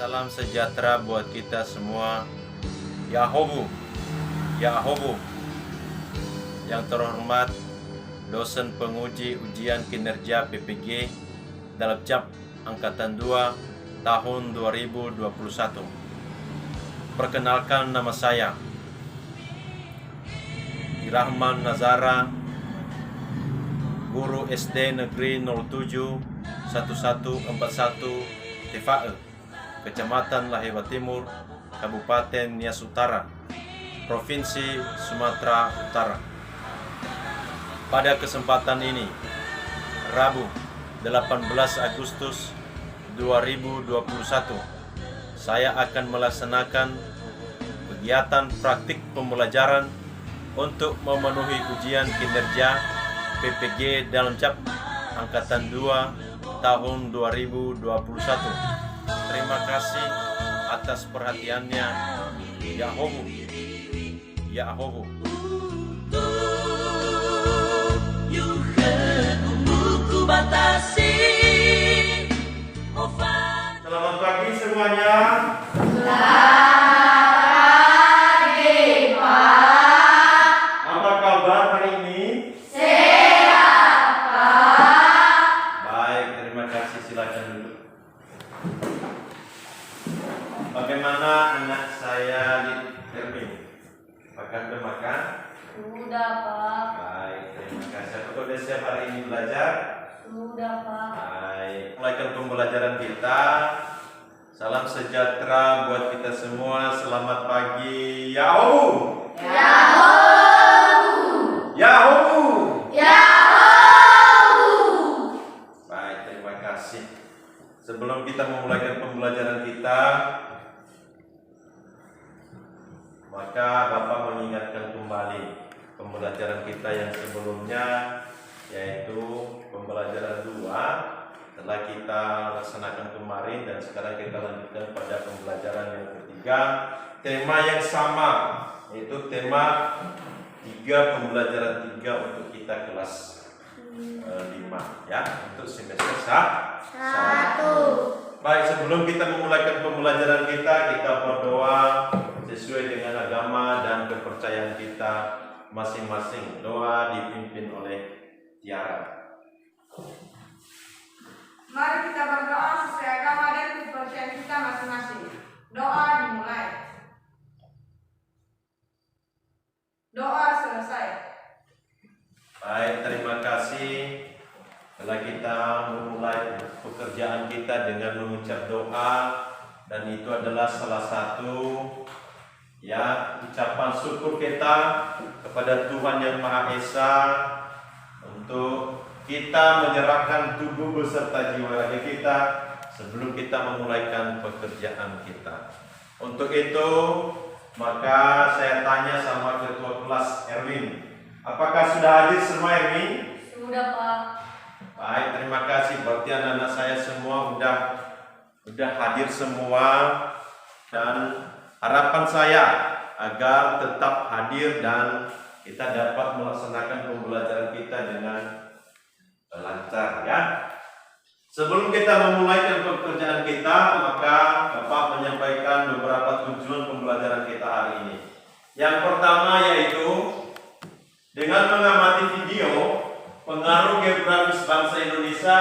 Salam sejahtera buat kita semua. Yahobu, Yahobu. Yang terhormat dosen penguji ujian kinerja PPG dalam JAP Angkatan 2 tahun 2021. Perkenalkan, nama saya Irahman Nazara, guru SD Negeri 07 1141 Tefae, Kecamatan Lahewa Timur, Kabupaten Nias Utara, Provinsi Sumatera Utara. Pada kesempatan ini, Rabu 18 Agustus 2021, saya akan melaksanakan kegiatan praktik pembelajaran untuk memenuhi ujian kinerja PPG dalam JAP Angkatan 2 tahun 2021. Terima kasih atas perhatiannya. Yahobu, Yahobu. Selamat pagi semuanya. Bagaimana anak saya di Erwin? Apakah sudah makan? Sudah, Pak. Baik, terima kasih. Apakah sudah siap hari ini belajar? Sudah, Pak. Baik, mulaikan pembelajaran kita. Salam sejahtera buat kita semua. Selamat pagi. Yahobu, Yahobu, Yahobu, Yahobu. Baik, terima kasih. Sebelum kita memulaikan pembelajaran kita, maka Bapak mengingatkan kembali pembelajaran kita yang sebelumnya, yaitu pembelajaran 2 telah kita laksanakan kemarin, dan sekarang kita lanjutkan pada pembelajaran yang ketiga. Tema yang sama, yaitu tema 3, pembelajaran 3 untuk kita kelas 5 ya, untuk semester 1. Baik, sebelum kita memulaikan pembelajaran kita berdoa sesuai dengan agama dan kepercayaan kita masing-masing. Doa dipimpin oleh Tiara. Mari kita berdoa sesuai agama dan kepercayaan kita masing-masing. Doa dimulai. Doa selesai. Baik, terima kasih. Setelah kita memulai pekerjaan kita dengan mengucap doa, dan itu adalah salah satu ya ucapan syukur kita kepada Tuhan Yang Maha Esa untuk kita menyerahkan tubuh beserta jiwa raga kita sebelum kita memulaikan pekerjaan kita. Untuk itu, maka saya tanya sama ketua kelas Erwin, apakah sudah hadir semua, Erwin? Sudah, Pak. Baik, terima kasih. Berarti anak-anak saya semua udah hadir semua, dan harapan saya agar tetap hadir dan kita dapat melaksanakan pembelajaran kita dengan lancar ya. Sebelum kita memulai pekerjaan kita, maka Bapak menyampaikan beberapa tujuan pembelajaran kita hari ini. Yang pertama yaitu dengan mengamati video pengaruh geografis bangsa Indonesia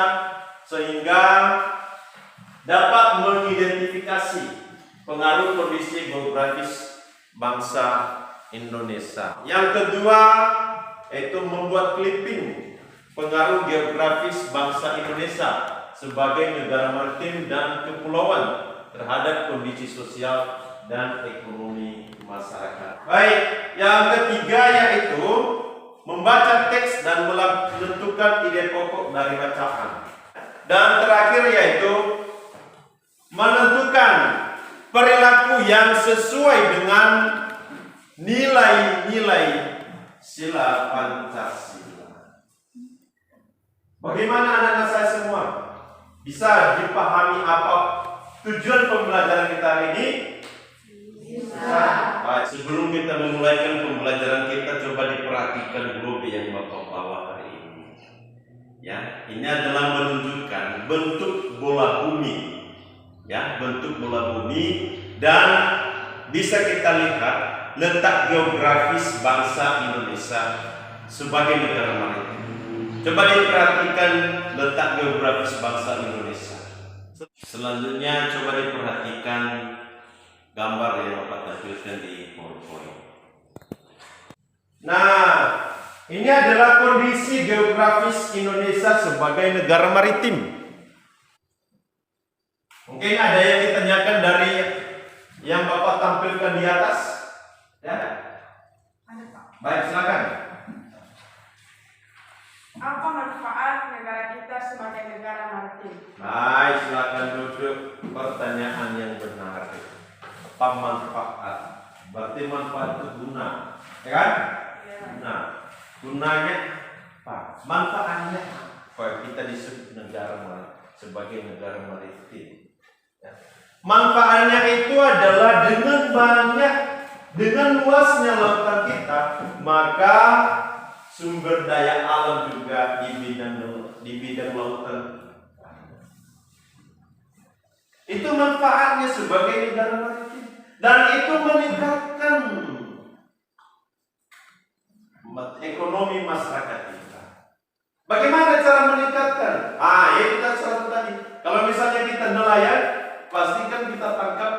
sehingga dapat mengidentifikasi pengaruh kondisi geografis bangsa Indonesia. Yang kedua yaitu membuat clipping pengaruh geografis bangsa Indonesia sebagai negara maritim dan kepulauan terhadap kondisi sosial dan ekonomi masyarakat. Baik, yang ketiga yaitu membaca teks dan menentukan ide pokok dari bacaan. Dan terakhir yaitu menentukan perilaku yang sesuai dengan nilai-nilai sila Pancasila. Bagaimana anak-anak saya semua? Bisa dipahami apa tujuan pembelajaran kita hari ini? Bisa. Baik, sebelum kita memulaikan pembelajaran kita, coba diperhatikan globe yang Bapak bawa hari ini. Ya, ini adalah menunjukkan bentuk bola bumi ya, bentuk bola bumi, dan bisa kita lihat letak geografis bangsa Indonesia sebagai negara maritim. Coba diperhatikan letak geografis bangsa Indonesia. Selanjutnya coba diperhatikan gambar yang Bapak tampilkan di PowerPoint. Nah, ini adalah kondisi geografis Indonesia sebagai negara maritim. Mungkin ada yang ditanyakan dari yang Bapak tampilkan di atas? Ya? Ada, Pak. Baik, silakan. Apa manfaat negara kita sebagai negara maritim? Baik, silakan duduk. Pertanyaan yang benar. Apa manfaat? Berarti manfaat itu guna, ya kan? Nah, gunanya apa? Manfaatnya apa? Kita disebut sebagai negara maritim. Ya. Manfaatnya itu adalah dengan luasnya lautan kita, maka sumber daya alam juga di bidang lautan. Itu manfaatnya sebagai negara maritim, dan itu meningkatkan ekonomi masyarakat kita. Bagaimana cara meningkatkan? Itu salah tadi. Kalau misalnya kita nelayan, pastikan kita tangkap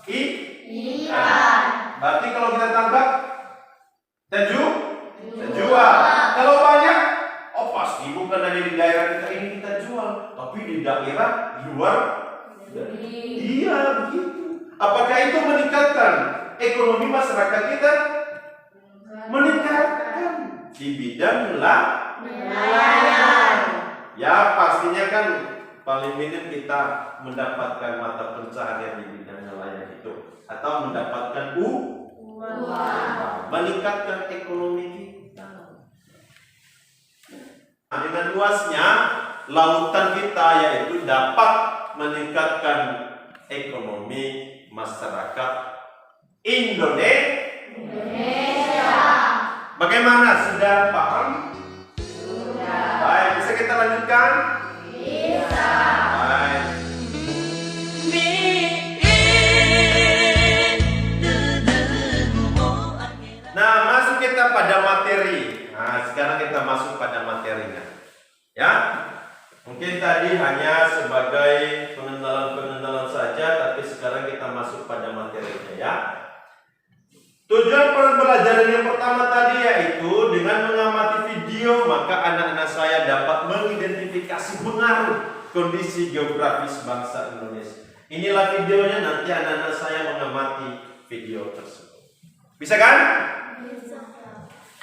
ikan. Berarti kalau kita tangkap, kita jual. Kalau banyak, pasti bukan hanya di daerah kita ini kita jual, tapi di daerah luar. Iya, begitu. Apakah itu meningkatkan ekonomi masyarakat kita? Meningkatkan di bidang nelayan. Ya, pastinya kan paling minim kita mendapatkan mata pencaharian di bidang nelayan itu, atau mendapatkan meningkatkan ekonomi kita. Dengan luasnya lautan kita, yaitu dapat meningkatkan ekonomi masyarakat Indonesia. Bagaimana? Sudah paham? Sudah. Baik, bisa kita lanjutkan? Bisa. Baik. Nah, masuk kita pada materi. Nah, sekarang kita masuk pada materinya. Ya. Mungkin tadi hanya sebagai pengenalan saja, tapi sekarang kita masuk pada materinya, ya. Tujuan pembelajaran yang pertama tadi yaitu dengan mengamati video, maka anak-anak saya dapat mengidentifikasi pengaruh kondisi geografis bangsa Indonesia. Inilah videonya, nanti anak-anak saya mengamati video tersebut. Bisa kan?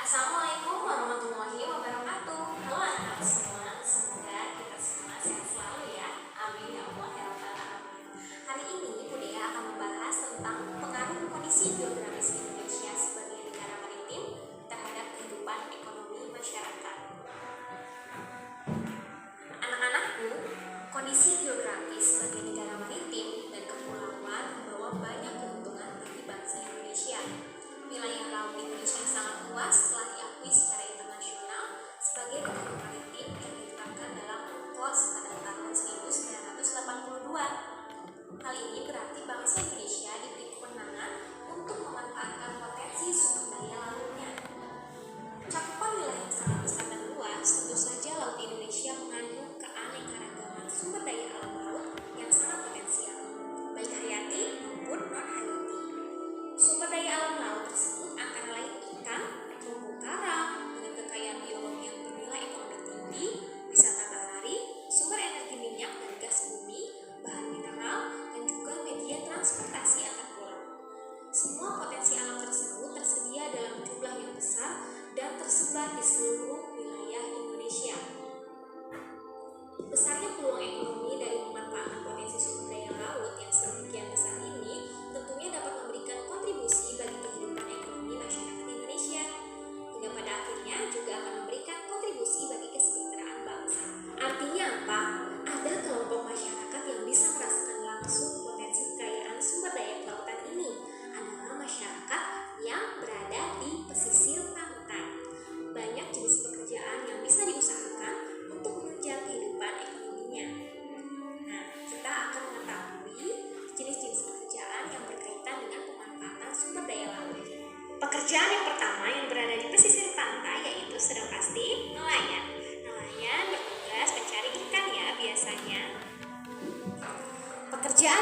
Assalamualaikum warahmatullahi wabarakatuh. Halo anak-anak semua, semoga kita semua sehat selalu ya. Amin ya Allah ya Rabbal Alamin. Hari ini Budia akan membahas tentang pengaruh kondisi geografis Indonesia sebagai negara maritim terhadap kehidupan ekonomi masyarakat. Anak-anakku, kondisi geografis sebagai negara maritim dan kepulauan membawa banyak keuntungan bagi bangsa Indonesia. Wilayah laut Indonesia sangat luas telah diakui secara internasional sebagai negara maritim yang ditetapkan dalam UNCLOS pada tahun 1982. Hal ini berarti bangsa Indonesia diberi kewenangan untuk memanfaatkan potensi sumber daya lautnya. Cakupan wilayah yang sangat besar dan luas, tentu saja laut Indonesia mengandung keanekaragaman sumber daya alam laut yang sangat potensial, baik hayati maupun non-hayati. Sumber daya alam laut tersebut antara lain ikan, terumbu karang dengan kekayaan biologi yang bernilai ekonomi tinggi, wisata bahari, sumber energi minyak dan gas bumi, bahan mineral, dan juga media transportasi.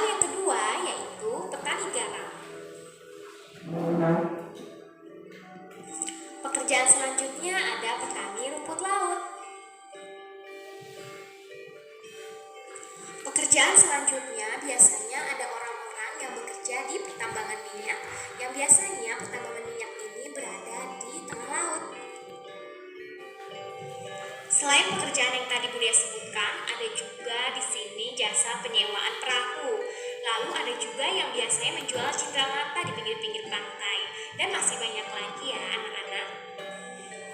yang kedua yaitu petani garam. Pekerjaan selanjutnya ada petani rumput laut. Pekerjaan selanjutnya biasanya ada orang-orang yang bekerja di pertambangan minyak, yang biasanya pertambangan minyak ini berada di tengah laut. Selain pekerjaan yang tadi Budia sebutkan, ada juga di sini jasa penyewaan perahu. Lalu ada juga yang biasanya menjual cindera mata di pinggir-pinggir pantai. Dan masih banyak lagi ya anak-anak.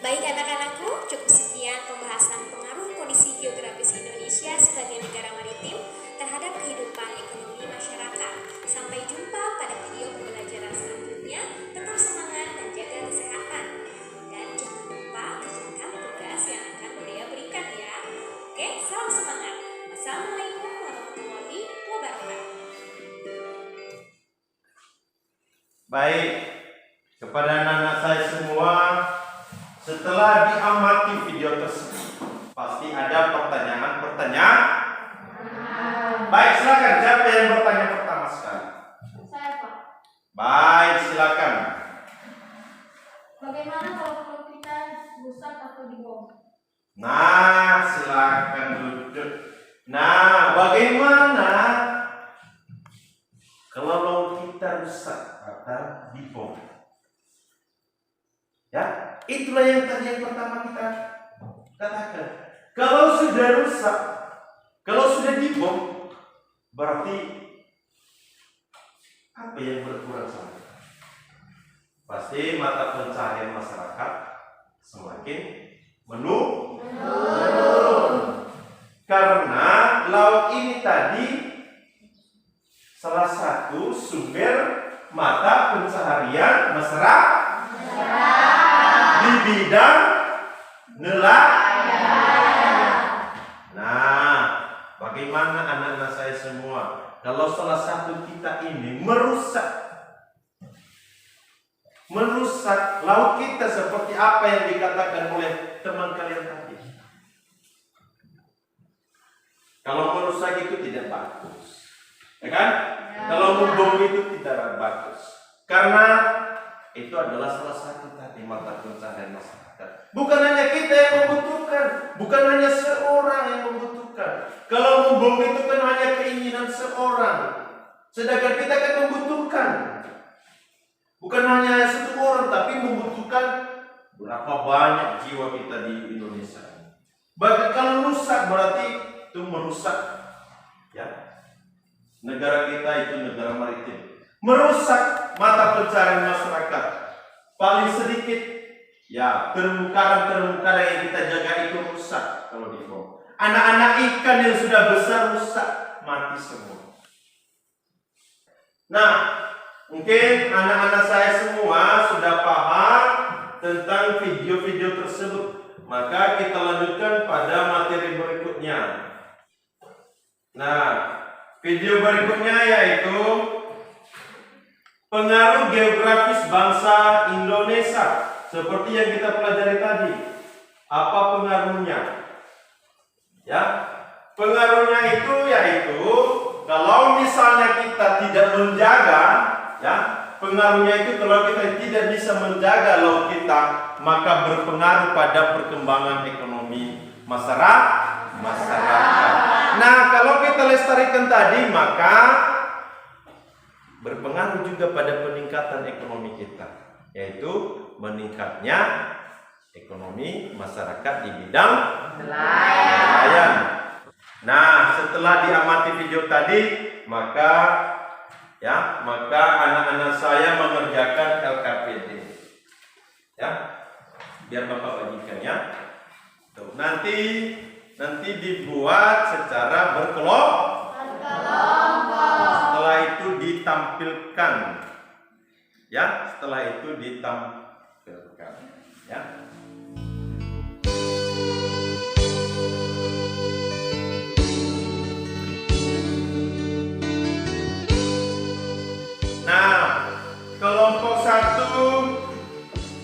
Baik anak-anakku, cukup sekian pembahasan pengaruh kondisi geografis Indonesia sebagai negara maritim terhadap kehidupan ekonomi masyarakat. Sampai jumpa pada video pembelajaran selanjutnya. Tetap semangat dan jaga kesehatan. Dan jangan lupa kerjakan tugas yang akan Budia berikan ya. Oke, salam semangat. Wassalamualaikum warahmatullahi wabarakatuh. Baik, kepada anak-anak saya semua, setelah diamati video tersebut, pasti ada pertanyaan-pertanyaan. Baik, silakan. Siapa yang bertanya pertama sekali? Saya, Pak. Baik, silakan. Bagaimana kalau perut kita rusak atau dibom? Nah, silakan duduk. Nah, bagaimana kalau laut kita rusak atau dibom? Ya, itulah yang tadi yang pertama kita katakan. Kalau sudah rusak, kalau sudah dibom, berarti apa yang berkurang sama? Pasti mata pencaharian masyarakat semakin menurun. Karena laut ini tadi salah satu sumber mata pencaharian masyarakat di bidang nelayan. Nah, bagaimana anak-anak saya semua kalau salah satu kita ini merusak laut kita seperti apa yang dikatakan oleh teman kalian tadi? Kalau merusak itu tidak bagus, ya kan? Kalau membom itu tidak bagus, karena itu adalah salah satu tadi mata pencaharian masyarakat. Bukan hanya kita yang membutuhkan, bukan hanya seorang yang membutuhkan. Kalau membom itu kan hanya keinginan seorang, sedangkan kita kan membutuhkan. Bukan hanya satu orang, tapi membutuhkan berapa banyak jiwa kita di Indonesia. Kalau rusak berarti itu merusak, ya. Negara kita itu negara maritim. Merusak mata pencaharian masyarakat. Paling sedikit, ya, terumbu-karang yang kita jaga itu rusak kalau dibom. Anak-anak ikan yang sudah besar rusak, mati semua. Nah, mungkin anak-anak saya semua sudah paham tentang video-video tersebut. Maka kita lanjutkan pada materi berikutnya. Nah, video berikutnya yaitu pengaruh geografis bangsa Indonesia. Seperti yang kita pelajari tadi. Apa pengaruhnya? Ya, pengaruhnya itu yaitu kalau misalnya kita tidak menjaga, ya, pengaruhnya itu kalau kita tidak bisa menjaga laut kita, maka berpengaruh pada perkembangan ekonomi masyarakat. Nah, kalau kita lestarikan tadi, maka berpengaruh juga pada peningkatan ekonomi kita, yaitu meningkatnya ekonomi masyarakat di bidang nelayan. Nah, setelah diamati video tadi, maka anak-anak saya mengerjakan LKPD. Ya, biar Bapak bagikan ya. Tuh, nanti dibuat secara berkelompok. Setelah itu ditampilkan. Ya, setelah itu ditampilkan. Ya. Nah, kelompok 1,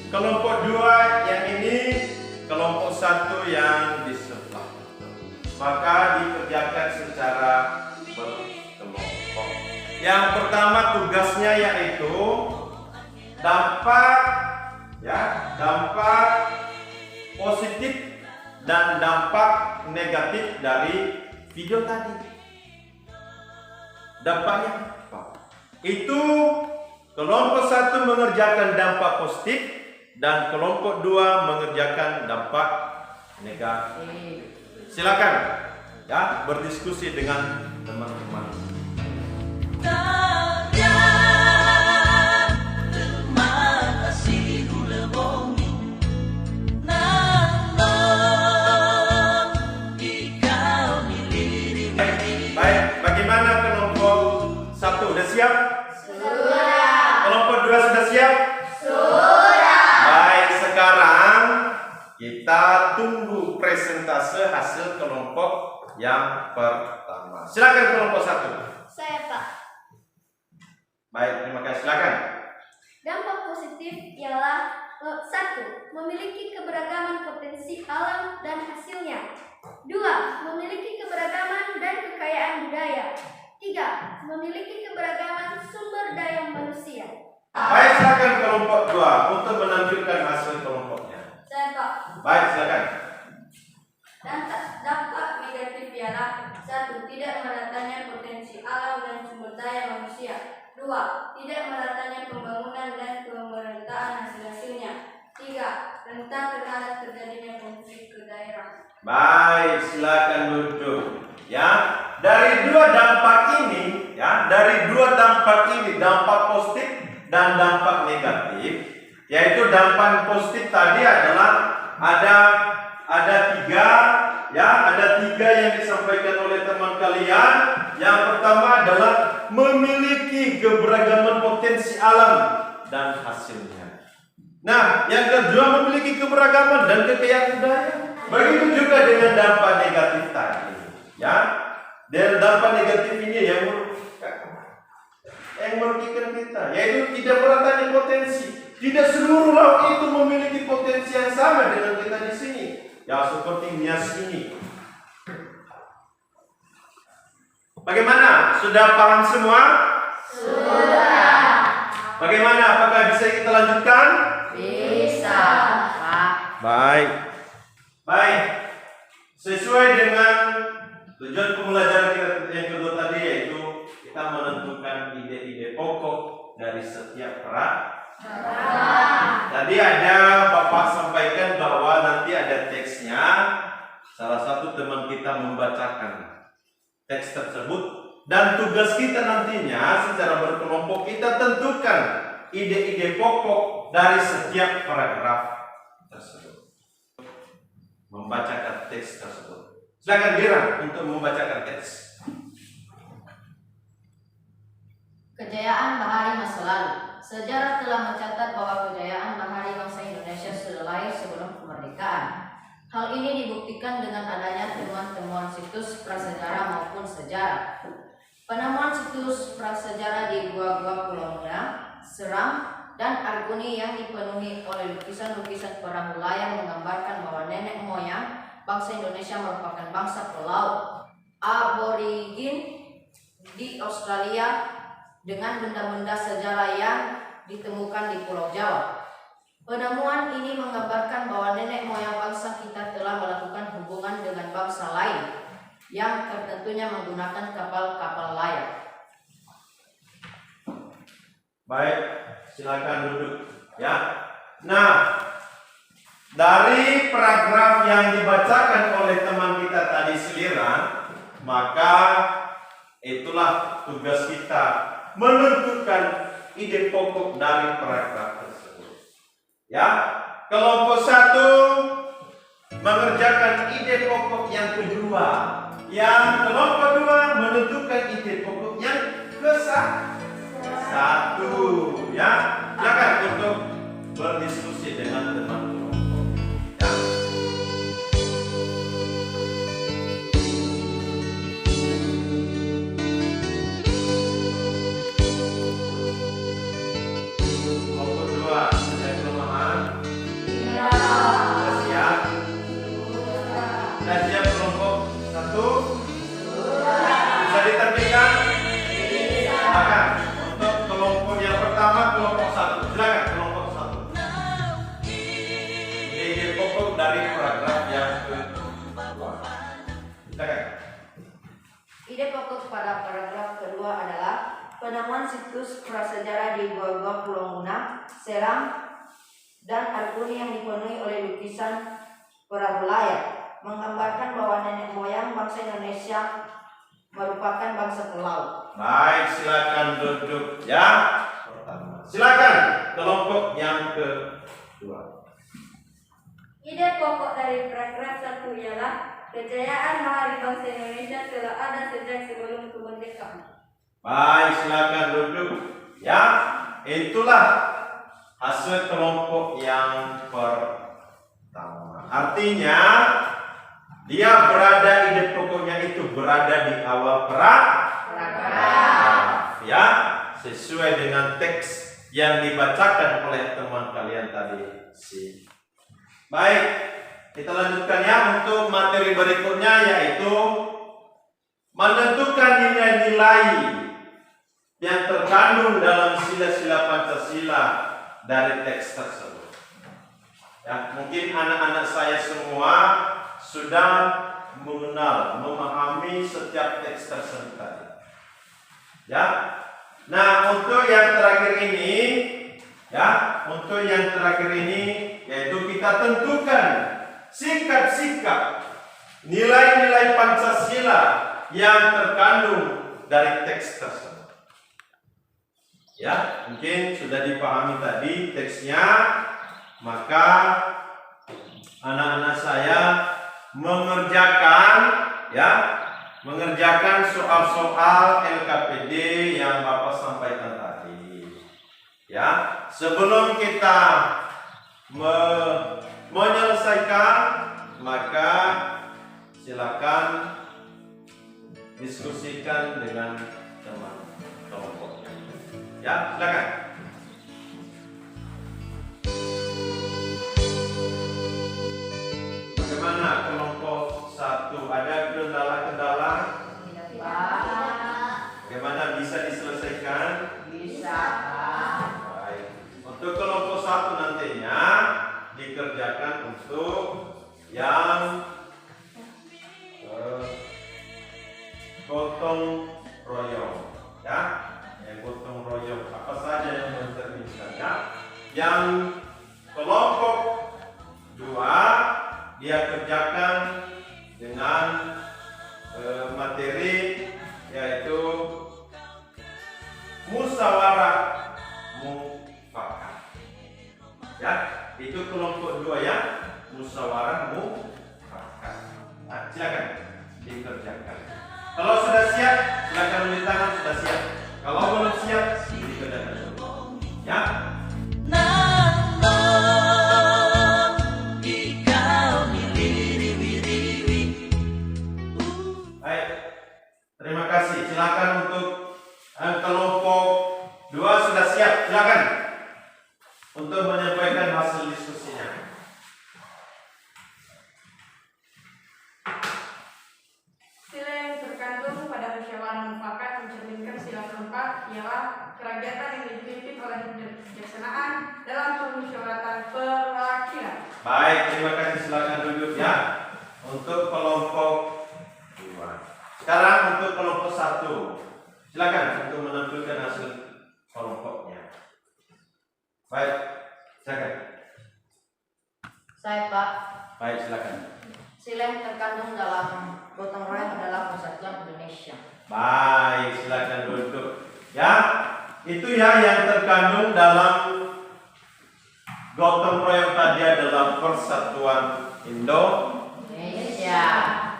kelompok 2 yang ini, kelompok 1 yang di sebelah. Maka dikerjakan secara berkelompok. Yang pertama tugasnya yaitu dampak positif dan dampak negatif dari video tadi. Dampaknya apa? Itu kelompok 1 mengerjakan dampak positif dan kelompok 2 mengerjakan dampak negatif. Silakan ya berdiskusi dengan teman-teman. Baik, bagaimana kelompok 1 sudah siap? Sudah. Kelompok 2 sudah siap? Sudah. Baik, sekarang kita tunggu presentase hasil kelompok yang pertama. Silakan kelompok 1. Saya, Pak. Baik, terima kasih. Silakan. Dampak positif ialah 1. Memiliki keberagaman potensi alam dan hasilnya. 2. Memiliki keberagaman dan kekayaan budaya. 3. Memiliki keberagaman sumber daya manusia. Baik, silakan kelompok 2 untuk menampilkan hasil kelompoknya. Saya, Pak. Baik, silakan. Dampak negatif ialah 1. Tidak meratanya potensi alam dan sumber daya manusia. 2. Tidak meratanya pembangunan dan pemerataan hasil-hasilnya. 3. Rentan terhadap terjadinya konflik ke daerah. Baik, silakan duduk. Ya, dari dua dampak ini, dampak positif dan dampak negatif, yaitu dampak positif tadi adalah ada tiga yang disampaikan oleh teman kalian. Yang pertama adalah memiliki keberagaman potensi alam dan hasilnya. Nah, yang kedua memiliki keberagaman dan kekayaan budaya. Begitu juga dengan dampak negatif tadi, ya. Dan dampak negatif ini yang merugikan kita, yaitu tidak meratanya potensi. Tidak seluruh laut itu memiliki potensi yang sama dengan kita di sini. Ya, seperti Nias ini. Bagaimana? Sudah paham semua? Sudah. Bagaimana? Apakah bisa kita lanjutkan? Bisa, Pak. Baik. Sesuai dengan tujuan pembelajaran kita yang kedua tadi, yaitu kita menentukan ide-ide pokok dari setiap Tadi ada Bapak sampaikan bahwa nanti ada teksnya. Salah satu teman kita membacakan teks tersebut, dan tugas kita nantinya secara berkelompok kita tentukan ide-ide pokok dari setiap paragraf tersebut. Membacakan teks tersebut. Silakan Dira untuk membacakan teks. Kejayaan Bahari masa lalu. Sejarah telah mencatat bahwa kejayaan bahari bangsa Indonesia sudah lahir sebelum kemerdekaan. Hal ini dibuktikan dengan adanya temuan-temuan situs prasejarah maupun sejarah. Penemuan situs prasejarah di gua-gua Pulau Muda, Seram, dan Arguni yang dipenuhi oleh lukisan-lukisan perahu layar menggambarkan bahwa nenek moyang bangsa Indonesia merupakan bangsa pelaut aborigin di Australia dengan benda-benda sejarah yang ditemukan di Pulau Jawa. Penemuan ini menggambarkan bahwa nenek moyang bangsa kita telah melakukan hubungan dengan bangsa lain yang tertentunya menggunakan kapal-kapal layar. Baik, silakan duduk ya. Nah, dari paragraf yang dibacakan oleh teman kita tadi Selira, maka itulah tugas kita menentukan ide pokok dari paragraf tersebut. Ya, kelompok 1 mengerjakan ide pokok yang kedua, yang kelompok 2 menentukan ide pokok yang ke-1. Ya, silakan untuk berdiskusi dengan teman kelompok. Ya. Kelompok 2, ada kelemahan? Iya. Sudah siap? Sudah siap kelompok 1? Sudah. Bisa ditampilkan? Bisa. Silakan untuk kelompok yang pertama, kelompok 1. Silakan kelompok 1. Ide pokok dari paragraf yang kedua. Silakan. Ide pokok pada paragraf kedua adalah penemuan situs prasejarah di Gua-Gua Pulau Nguna, Serang, dan Arkuni yang dipenuhi oleh lukisan perahu layar, menggambarkan bahwa nenek moyang bangsa Indonesia merupakan bangsa pelaut. Baik, silakan duduk ya. Pertama. Silakan kelompok yang kedua. Ide pokok dari paragraf 1 ialah kejayaan bahari bangsa Indonesia telah ada sejak sebelum kemerdekaan. Baik, silakan duduk ya. Itulah hasil kelompok yang pertama. Artinya dia berada, ide pokoknya itu berada di awal paragraf ya, sesuai dengan teks yang dibacakan oleh teman kalian tadi. Baik, kita lanjutkan ya untuk materi berikutnya, yaitu menentukan nilai-nilai yang terkandung dalam sila-sila Pancasila dari teks tersebut. Ya, mungkin anak-anak saya semua sudah mengenal, memahami setiap teks tersebut tadi. Ya. Nah, untuk yang terakhir ini, yaitu kita tentukan sikap-sikap nilai-nilai Pancasila yang terkandung dari teks tersebut. Ya, mungkin sudah dipahami tadi teksnya, maka anak-anak saya mengerjakan soal-soal LKPD yang Bapak sampaikan tadi. Ya, sebelum kita menyelesaikan, maka silakan diskusikan dengan teman kelompoknya. Ya, silakan. Bagaimana kelompok 1? Ada kendala-kendala? Tidak, Pak. Bagaimana bisa diselesaikan? Bisa, Pak. Baik. Untuk kelompok 1 nantinya dikerjakan untuk yang gotong royong, ya. Yang gotong royong apa saja yang mencerminkannya. Yang kelompok 2 dia kerjakan dengan materi yaitu musyawarah mufakat. Ya, itu kelompok 2 ya, musyawarah mufakat. Nah, silakan dikerjakan. Kalau sudah siap, silakan tulis tangan sudah siap. Kalau belum siap, dikerjakan dulu. Ya. Baik, terima kasih. Silakan untuk kelompok 2 sudah siap. Silakan untuk menyampaikan hasil diskusinya. Sila yang terkandung pada musyawarah mufakat mencerminkan sila keempat ialah kerakyatan yang dipimpin oleh kebijaksanaan dalam permusyawaratan perwakilan. Baik, terima kasih. Silakan duduk ya. Untuk kelompok 2. Sekarang untuk kelompok 1. Silakan untuk menampilkan hasil kelompoknya. Baik, silakan. Saya, Pak. Baik, silakan. Sila yang terkandung dalam gotong royong adalah Persatuan Indonesia. Baik, silakan duduk. Ya, itu ya yang terkandung dalam gotong royong tadi adalah Persatuan Indonesia.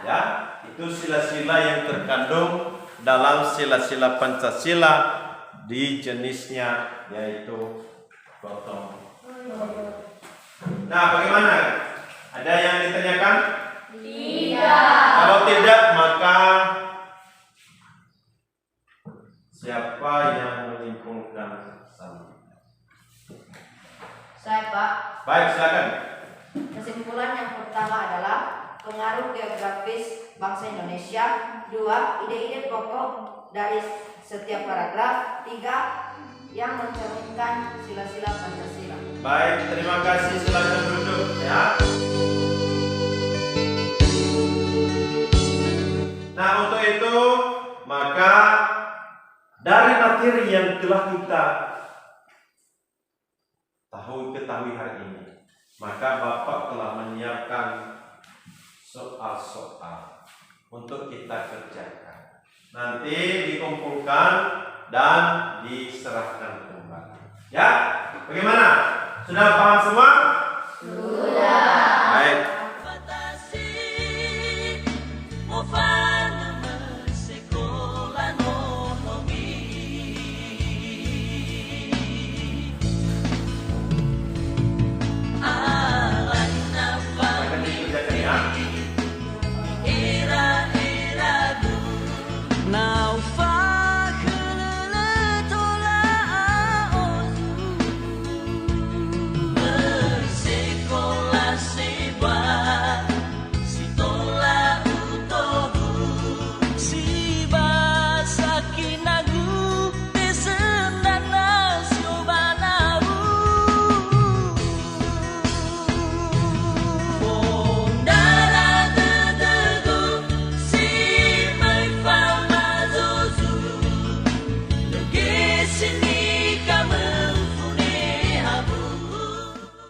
Ya, itu sila-sila yang terkandung dalam sila-sila Pancasila di jenisnya yaitu gotong. Nah, bagaimana? Ada yang ditanyakan? Tidak. Kalau tidak, maka siapa yang menyimpulkan sama? Saya, Pak. Baik, silakan. Kesimpulan yang pertama adalah pengaruh geografis bangsa Indonesia. 2. Ide-ide pokok dari setiap paragraf. 3. Yang mencerminkan sila-sila Pancasila. Baik, terima kasih. Silakan duduk ya. Nah, untuk itu maka dari materi yang telah kita ketahui hari ini, maka Bapak telah menyiapkan soal-soal untuk kita kerjakan. Nanti dikumpulkan dan diserahkan kembali. Ya, bagaimana? Sudah paham semua? Sudah. Baik.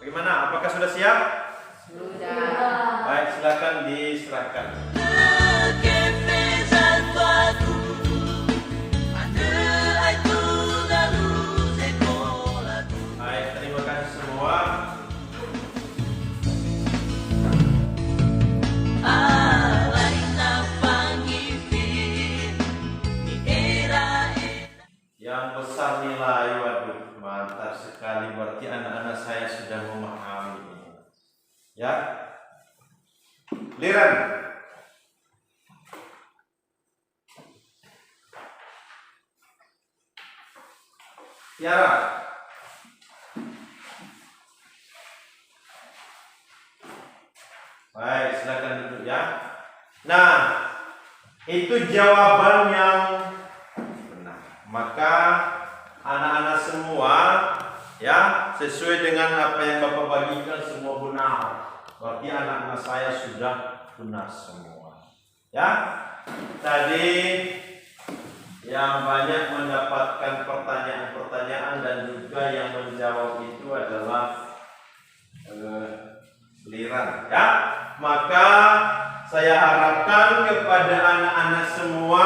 Bagaimana? Apakah sudah siap? Sudah. Baik, silakan diserahkan. Baik, terima kasih semua. Yang besar nilai, waduh, mantap sekali. Berarti anak-anak saya sudah memahami ini. Ya, Liran. Tiara. Baik, silakan duduk ya. Nah, itu jawaban yang benar. Maka anak-anak semua ya, sesuai dengan apa yang Bapak bagikan semua benar. Berarti anak-anak saya sudah benar semua. Ya, tadi yang banyak mendapatkan pertanyaan-pertanyaan dan juga yang menjawab itu adalah Liran. Ya, maka saya harapkan kepada anak-anak semua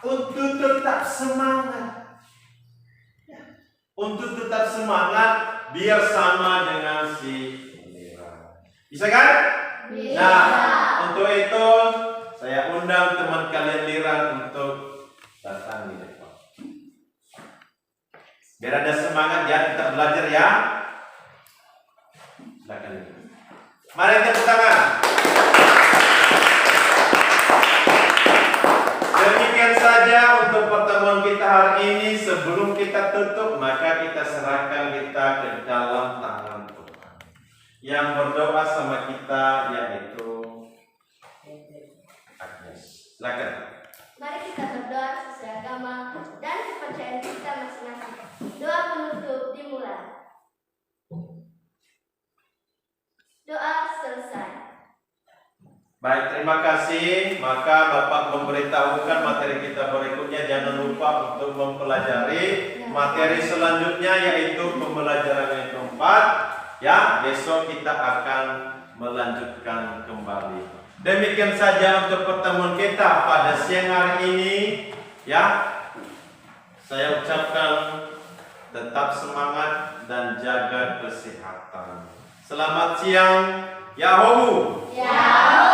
untuk tetap semangat. Untuk tetap semangat biar sama dengan si Liran. Bisa kan? Bisa. Nah, untuk itu saya undang teman kalian Liran untuk datang di depan. Biar ada semangat ya, kita belajar ya. Silakan. Mari tepuk tangan. Demikian saja untuk pertemuan kita hari ini. Sebelum kita tutup, maka kita serahkan kita ke dalam tangan Tuhan. Yang berdoa sama kita yaitu Agnes. Silakan. Mari kita berdoa sesuai agama dan kepercayaan kita masing-masing. Doa penutup dimulai. Doa selesai. Baik, terima kasih. Maka Bapak memberitahukan materi kita berikutnya. Jangan lupa untuk mempelajari materi selanjutnya, yaitu pembelajaran yang keempat. Ya, besok kita akan melanjutkan kembali. Demikian saja untuk pertemuan kita pada siang hari ini. Ya, saya ucapkan tetap semangat dan jaga kesehatan. Selamat siang. Yahoo! Yahoo!